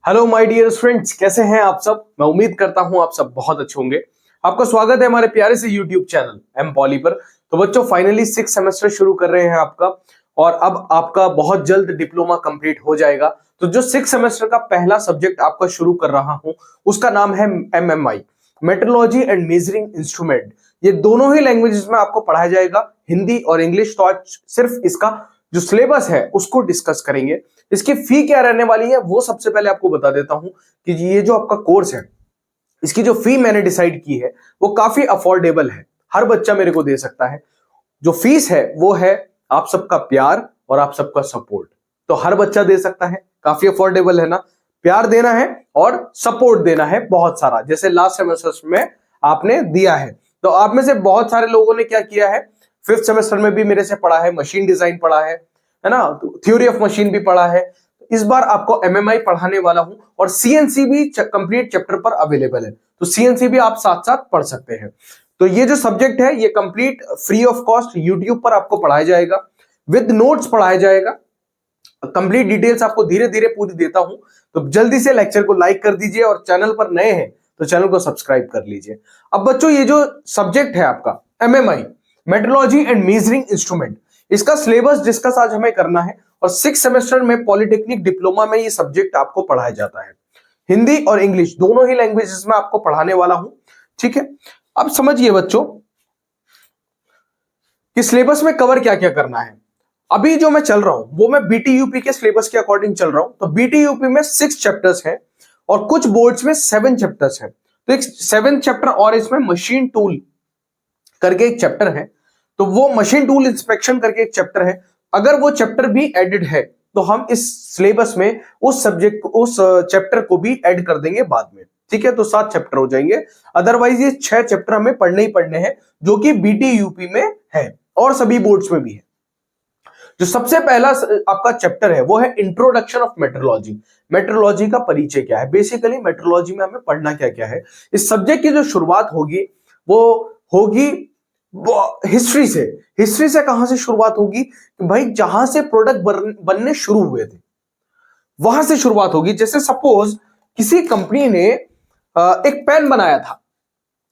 Hello my dear friends, कैसे हैं आप सब। मैं उम्मीद करता हूं आप सब बहुत अच्छे होंगे। आपका स्वागत है हमारे प्यारे से यूट्यूब चैनल एम पॉली पर। तो बच्चों, फाइनली 6 सेमेस्टर शुरू कर रहे हैं आपका, और अब आपका बहुत जल्द डिप्लोमा कंप्लीट हो जाएगा। तो जो 6 सेमेस्टर का पहला सब्जेक्ट आपका शुरू कर रहा हूं, उसका नाम है MMI, metrology and measuring instrument. ये दोनों ही लैंग्वेजेस में आपको पढ़ाया जाएगा, हिंदी और इंग्लिश। तो आज सिर्फ इसका जो सिलेबस है उसको डिस्कस करेंगे। इसकी फी क्या रहने वाली है वो सबसे पहले आपको बता देता हूं कि ये जो आपका कोर्स है, इसकी जो फी मैंने डिसाइड की है वो काफी अफोर्डेबल है, हर बच्चा मेरे को दे सकता है। जो फीस है वो है आप सबका प्यार और आप सबका सपोर्ट। तो हर बच्चा दे सकता है, काफी अफोर्डेबल है ना। प्यार देना है और सपोर्ट देना है बहुत सारा, जैसे लास्ट सेमेस्टर में आपने दिया है। तो आप में से बहुत सारे लोगों ने क्या किया है, 5th सेमेस्टर में भी मेरे से पढ़ा है, मशीन डिजाइन पढ़ा है ना, थ्योरी ऑफ मशीन भी पढ़ा है। इस बार आपको MMI पढ़ाने वाला हूं, और CNC भी कंप्लीट चैप्टर पर अवेलेबल है। तो CNC भी आप साथ साथ पढ़ सकते हैं। तो ये जो सब्जेक्ट है ये complete free of cost YouTube पर आपको पढ़ाया जाएगा, विद नोट्स पढ़ाया जाएगा। कंप्लीट डिटेल्स आपको धीरे धीरे पूरी देता हूं। तो जल्दी से लेक्चर को लाइक कर दीजिए, और चैनल पर नए हैं तो चैनल को सब्सक्राइब कर लीजिए। अब बच्चों, ये जो सब्जेक्ट है आपका MMI, metrology and measuring instrument, इसका सिलेबस डिस्कस आज हमें करना है। और 6 सेमेस्टर में पॉलिटेक्निक डिप्लोमा में ये सब्जेक्ट आपको पढ़ाया जाता है। हिंदी और इंग्लिश दोनों ही लैंग्वेजेस में आपको पढ़ाने वाला हूं, ठीक है। अब समझिए बच्चों कि सिलेबस में कवर क्या क्या करना है। अभी जो मैं चल रहा हूं वो मैं BTUP के सिलेबस के अकॉर्डिंग चल रहा हूं। तो BTUP में 6 चैप्टर्स हैं, और कुछ बोर्ड्स में 7 चैप्टर्स हैं। तो एक 7 चैप्टर और इसमें मशीन टूल करके एक चैप्टर है। तो वो मशीन टूल इंस्पेक्शन करके एक चैप्टर है। अगर वो चैप्टर भी एडेड है तो हम इस सिलेबस में उस सब्जेक्ट उस चैप्टर को भी ऐड कर देंगे बाद में, ठीक है। तो 7 चैप्टर हो जाएंगे। अदरवाइज ये 6 चैप्टर हमें पढ़ने ही पढ़ने हैं, जो कि BTUP में है और सभी बोर्ड्स में भी है। जो सबसे पहला आपका चैप्टर है वो है इंट्रोडक्शन ऑफ मेट्रोलॉजी। मेट्रोलॉजी का परिचय क्या है, बेसिकली मेट्रोलॉजी में हमें पढ़ना क्या क्या है। इस सब्जेक्ट की जो शुरुआत होगी वो होगी हिस्ट्री से। हिस्ट्री से कहां से शुरुआत होगी कि भाई जहां से प्रोडक्ट बनने शुरू हुए थे वहां से शुरुआत होगी। जैसे सपोज किसी कंपनी ने एक पेन बनाया था,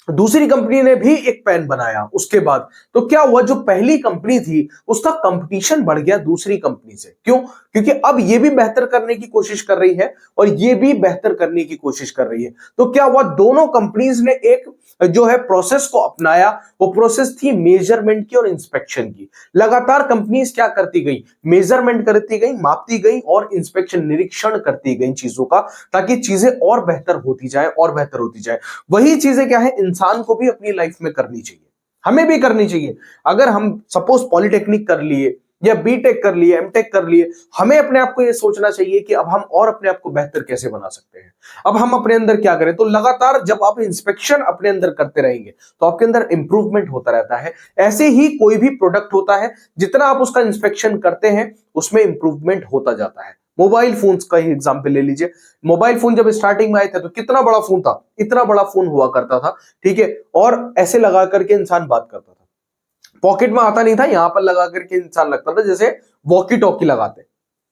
दूसरी कंपनी ने भी एक पेन बनाया उसके बाद, तो क्या हुआ, जो पहली कंपनी थी उसका कंपटीशन बढ़ गया दूसरी कंपनी से। क्यों? क्योंकि अब ये भी बेहतर करने की कोशिश कर रही है और ये भी बेहतर करने की कोशिश कर रही है। तो क्या हुआ, दोनों कंपनीज ने एक जो है प्रोसेस को अपनाया। वो प्रोसेस थी मेजरमेंट की और इंस्पेक्शन की। लगातार कंपनीज क्या करती गई, मेजरमेंट करती गई, मापती गई और इंस्पेक्शन निरीक्षण करती गई चीजों का, ताकि चीजें और बेहतर होती जाए और बेहतर होती जाए। वही चीजें क्या है, इंसान को भी अपनी लाइफ में करनी चाहिए, हमें भी करनी चाहिए। अगर हम सपोज पॉलिटेक्निक कर लिए या बीटेक कर लिए, एमटेक कर लिए, हमें अपने आप को यह सोचना चाहिए कि अब हम और अपने आप को बेहतर कैसे बना सकते हैं। अब हम अपने अंदर क्या करें। तो लगातार जब आप इंस्पेक्शन अपने अंदर करते रहेंगे तो आपके अंदर इंप्रूवमेंट होता रहता है। ऐसे ही कोई भी प्रोडक्ट होता है, जितना आप उसका इंस्पेक्शन करते हैं उसमें इंप्रूवमेंट होता जाता है। मोबाइल फोन्स का ही एग्जांपल ले लीजिए। मोबाइल फोन जब स्टार्टिंग में आए थे तो कितना बड़ा फोन था, इतना बड़ा फोन हुआ करता था, ठीक है। और ऐसे लगा करके इंसान बात करता था, पॉकेट में आता नहीं था, यहां पर लगा करके इंसान लगता था जैसे वॉकी टॉकी लगाते,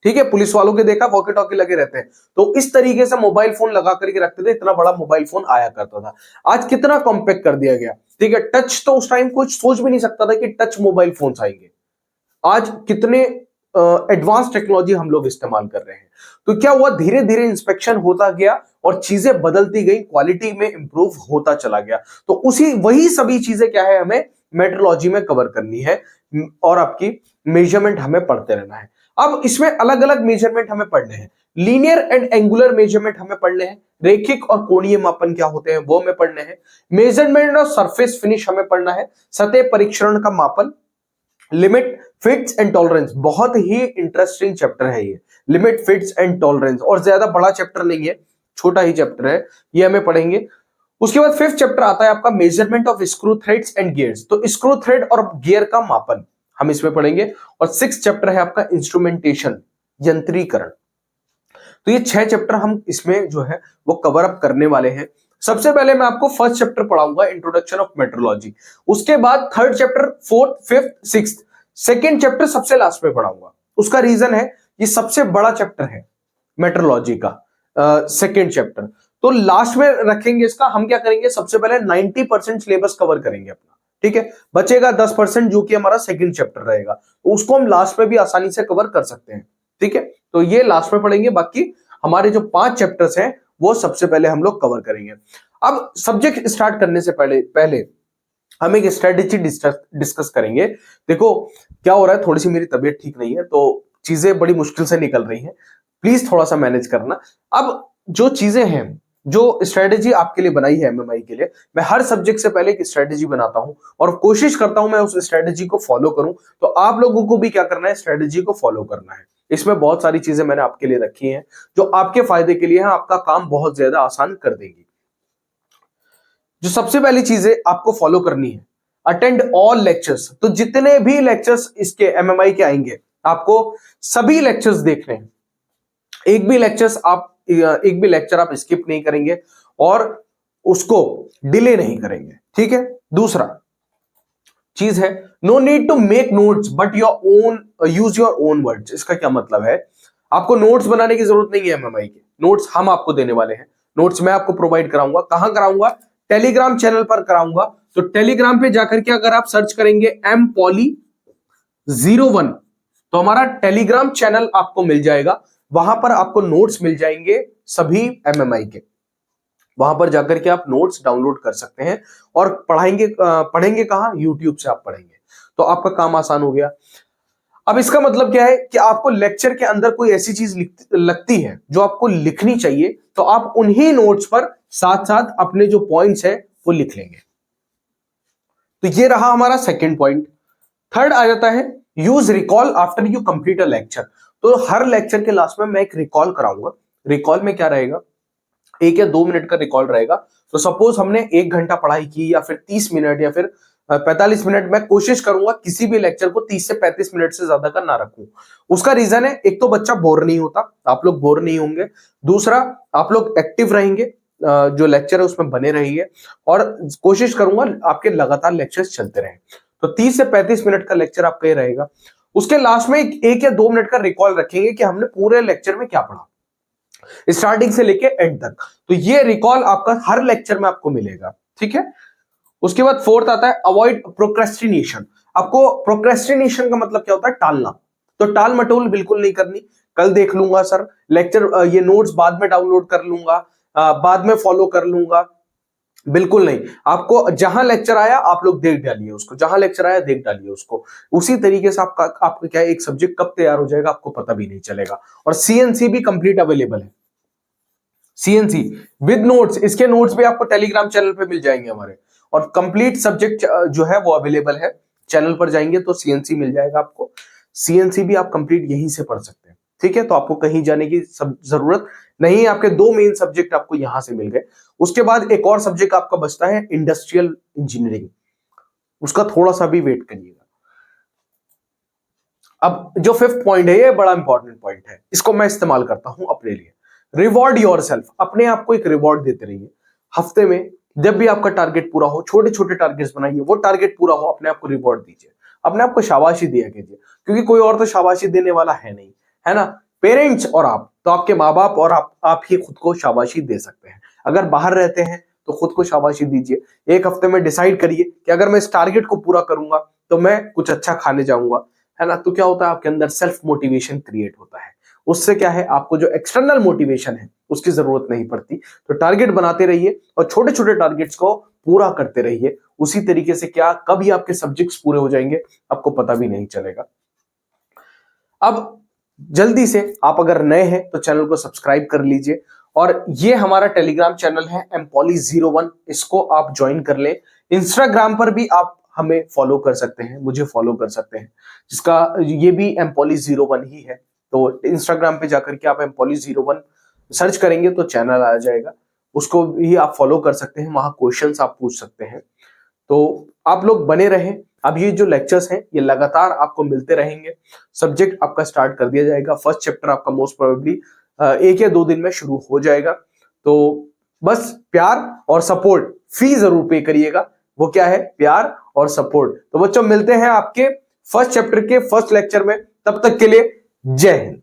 ठीक है। पुलिस वालों के देखा वॉकी टॉकी लगे रहते हैं, तो इस तरीके से मोबाइल फोन लगा करके रखते थे। इतना बड़ा मोबाइल फोन आया करता था। आज कितना कॉम्पैक्ट कर दिया गया, ठीक है। टच तो उस टाइम कुछ सोच भी नहीं सकता था कि टच मोबाइल फोन आएंगे। आज कितने एडवांस टेक्नोलॉजी हम लोग इस्तेमाल कर रहे हैं। तो क्या हुआ, धीरे धीरे इंस्पेक्शन होता गया और चीजें बदलती गई, क्वालिटी में इंप्रूव होता चला गया। तो वही सभी चीजें क्या है, हमें मेट्रोलॉजी में कवर करनी है, और आपकी मेजरमेंट हमें पढ़ते रहना है। अब इसमें अलग अलग मेजरमेंट हमें पढ़ने हैं। लीनियर एंड एंगुलर मेजरमेंट हमें पढ़ने हैं। रेखिक और कोणीय मापन क्या होते हैं वो हमें पढ़ने हैं। मेजरमेंट और सरफेस फिनिश हमें पढ़ना है। सतह परीक्षण का मापन, लिमिट, फिट्स एंड टॉलरेंस, बहुत ही इंटरेस्टिंग चैप्टर है ये। लिमिट, फिट्स एंड टॉलरेंस, और ज्यादा बड़ा चैप्टर नहीं है, छोटा ही चैप्टर है, ये हमें पढ़ेंगे। उसके बाद 5th चैप्टर आता है आपका measurement of screw threads and gears. तो स्क्रू थ्रेड और गियर का मापन हम इसमें पढ़ेंगे। और 6th चैप्टर है आपका इंस्ट्रूमेंटेशन, यंत्रीकरण। तो ये 6 चैप्टर हम इसमें जो है वो कवर अप करने वाले हैं। सबसे पहले मैं आपको फर्स्ट चैप्टर पढ़ाऊंगा, इंट्रोडक्शन ऑफ मेट्रोलॉजी। उसके बाद 3rd chapter, 4th, 5th, 6th, second chapter सबसे लास्ट में पढ़ाऊंगा। उसका रीजन है ये सबसे बड़ा चैप्टर है मेट्रोलॉजी का। Second chapter. तो लास्ट में रखेंगे इसका, हम क्या करेंगे, सबसे पहले 90% सिलेबस कवर करेंगे अपना, ठीक है। बचेगा 10% जो कि हमारा सेकंड चैप्टर रहेगा, तो उसको हम लास्ट में भी आसानी से कवर कर सकते हैं, ठीक है। तो ये लास्ट में पढ़ेंगे, बाकी हमारे जो 5 चैप्टर्स हैं वो सबसे पहले हम लोग कवर करेंगे। अब सब्जेक्ट स्टार्ट करने से पहले हम एक स्ट्रेटेजी डिस्कस करेंगे। देखो क्या हो रहा है, थोड़ी सी मेरी तबीयत ठीक नहीं है तो चीजें बड़ी मुश्किल से निकल रही हैं, प्लीज थोड़ा सा मैनेज करना। अब जो चीजें हैं, जो स्ट्रेटेजी आपके लिए बनाई है एमएमआई के लिए, मैं हर सब्जेक्ट से पहले एक स्ट्रेटेजी बनाता हूं और कोशिश करता हूं मैं उस स्ट्रेटेजी को फॉलो करूं। तो आप लोगों को भी क्या करना है, स्ट्रेटेजी को फॉलो करना है। इसमें बहुत सारी चीजें मैंने आपके लिए रखी हैं जो आपके फायदे के लिए हैं, आपका काम बहुत ज्यादा आसान कर देगी। जो सबसे पहली चीजें आपको फॉलो करनी है, अटेंड ऑल लेक्चर्स। तो जितने भी लेक्चर्स इसके एमएमआई के आएंगे आपको सभी लेक्चर्स देखने हैं। एक भी लेक्चर आप स्किप नहीं करेंगे और उसको डिले नहीं करेंगे, ठीक है। दूसरा चीज है, no need to make notes but your own, use your own words. इसका क्या मतलब है, आपको नोट्स बनाने की जरूरत नहीं है एमएमआई के, नोट्स हम आपको देने वाले हैं। नोट्स मैं आपको प्रोवाइड कराऊंगा, कहां कराऊंगा, टेलीग्राम चैनल पर कराऊंगा। तो टेलीग्राम पे जाकर के अगर आप सर्च करेंगे mpoly01 तो हमारा टेलीग्राम चैनल आपको मिल जाएगा, वहां पर आपको नोट्स मिल जाएंगे सभी एमएमआई के। वहां पर जाकर के आप नोट्स डाउनलोड कर सकते हैं और पढ़ेंगे कहां, यूट्यूब से आप पढ़ेंगे, तो आपका काम आसान हो गया। अब इसका मतलब क्या है कि आपको लेक्चर के अंदर कोई ऐसी चीज लगती है जो आपको लिखनी चाहिए, तो आप उन्हीं नोट्स पर साथ साथ अपने जो पॉइंट्स है वो लिख लेंगे। तो ये रहा हमारा सेकेंड पॉइंट। थर्ड आ जाता है, use recall after you complete a lecture. तो हर लेक्चर के लास्ट में मैं एक रिकॉल कराऊंगा। रिकॉल में क्या रहेगा, 1 या 2 मिनट का रिकॉल रहेगा। तो सपोज हमने 1 घंटा पढ़ाई की या फिर 30 मिनट या फिर 45 मिनट, मैं कोशिश करूंगा किसी भी लेक्चर को 30 से 35 मिनट से ज्यादा का ना रखूं। उसका रीजन है, एक तो बच्चा बोर नहीं होता, आप लोग बोर नहीं होंगे, दूसरा आप लोग एक्टिव रहेंगे, जो लेक्चर है उसमें बने रहिए, और कोशिश करूंगा आपके लगातार लेक्चर्स चलते रहें। तो 30 से 35 मिनट का लेक्चर आपका ये रहेगा। उसके लास्ट में 1 या 2 मिनट का रिकॉल रखेंगे कि हमने पूरे लेक्चर में क्या पढ़ा, स्टार्टिंग से लेके एंड तक। तो ये रिकॉल आपका हर लेक्चर में आपको मिलेगा, ठीक है। उसके बाद फोर्थ आता है, अवॉइड प्रोक्रेस्टिनेशन। आपको प्रोक्रेस्टिनेशन का मतलब क्या होता है, टालना। तो टाल मटोल बिल्कुल नहीं करनी, कल देख लूंगा सर, लेक्चर ये नोट्स बाद में डाउनलोड कर लूंगा, बाद में फॉलो कर लूंगा, बिल्कुल नहीं। आपको जहां लेक्चर आया आप लोग देख डालिए उसको, जहां लेक्चर आया देख डालिए उसको। उसी तरीके से आपका क्या है, एक सब्जेक्ट कब तैयार हो जाएगा आपको पता भी नहीं चलेगा। और सीएनसी भी कंप्लीट अवेलेबल है, सीएनसी विद नोट्स, इसके नोट्स भी आपको टेलीग्राम चैनल पे मिल जाएंगे हमारे। और कंप्लीट सब्जेक्ट जो है वो अवेलेबल है, चैनल पर जाएंगे तो सीएनसी मिल जाएगा आपको। सीएनसी भी आप कंप्लीट यहीं से पढ़ सकते हैं, ठीक है। तो आपको कहीं जाने की जरूरत नहीं, आपके 2 मेन सब्जेक्ट आपको यहां से मिल गए। उसके बाद एक और सब्जेक्ट आपका बचता है, इंडस्ट्रियल इंजीनियरिंग, उसका थोड़ा सा भी वेट करिएगा। अब जो 5th पॉइंट है, ये बड़ा इंपॉर्टेंट पॉइंट है, इसको मैं इस्तेमाल करता हूं अपने लिए। रिवॉर्ड योरसेल्फ, अपने आप को एक रिवॉर्ड देते रहिए। हफ्ते में जब भी आपका टारगेट पूरा हो, छोटे छोटे टारगेट्स बनाइए, वो टारगेट पूरा हो अपने आप को रिवॉर्ड दीजिए, अपने आप को शाबाशी दिया कीजिए, क्योंकि कोई और तो शाबाशी देने वाला है नहीं, है ना। पेरेंट्स और आप, तो आपके माँ बाप और आप ही खुद को शाबाशी दे सकते हैं। अगर बाहर रहते हैं तो खुद को शाबाशी दीजिए। एक हफ्ते में डिसाइड करिए कि अगर मैं इस टारगेट को पूरा करूंगा तो मैं कुछ अच्छा खाने जाऊंगा, है ना। तो क्या होता है, आपके अंदर सेल्फ मोटिवेशन क्रिएट होता है। उससे क्या है, आपको जो एक्सटर्नल मोटिवेशन है उसकी जरूरत नहीं पड़ती। तो टारगेट बनाते रहिए और छोटे छोटे टारगेट्स को पूरा करते रहिए। उसी तरीके से क्या, कभी आपके सब्जेक्ट्स पूरे हो जाएंगे आपको पता भी नहीं चलेगा। अब जल्दी से, आप अगर नए हैं तो चैनल को सब्सक्राइब कर लीजिए, और ये हमारा टेलीग्राम चैनल है mpoly01, इसको आप ज्वाइन कर लें। इंस्टाग्राम पर भी आप हमें फॉलो कर सकते हैं, मुझे फॉलो कर सकते हैं, जिसका ये भी mpoly01 ही है। तो इंस्टाग्राम पे जाकर के आप mpoly01 सर्च करेंगे तो चैनल आ जाएगा, उसको भी आप फॉलो कर सकते हैं, वहां क्वेश्चंस आप पूछ सकते हैं। तो आप लोग बने रहें। अब ये जो लेक्चर्स हैं ये लगातार आपको मिलते रहेंगे। सब्जेक्ट आपका स्टार्ट कर दिया जाएगा, फर्स्ट चैप्टर आपका मोस्ट प्रोबेबली 1 या 2 दिन में शुरू हो जाएगा। तो बस प्यार और सपोर्ट, फी जरूर पे करिएगा, वो क्या है, प्यार और सपोर्ट। तो बच्चों मिलते हैं आपके फर्स्ट चैप्टर के फर्स्ट लेक्चर में, तब तक के लिए जय हिंद।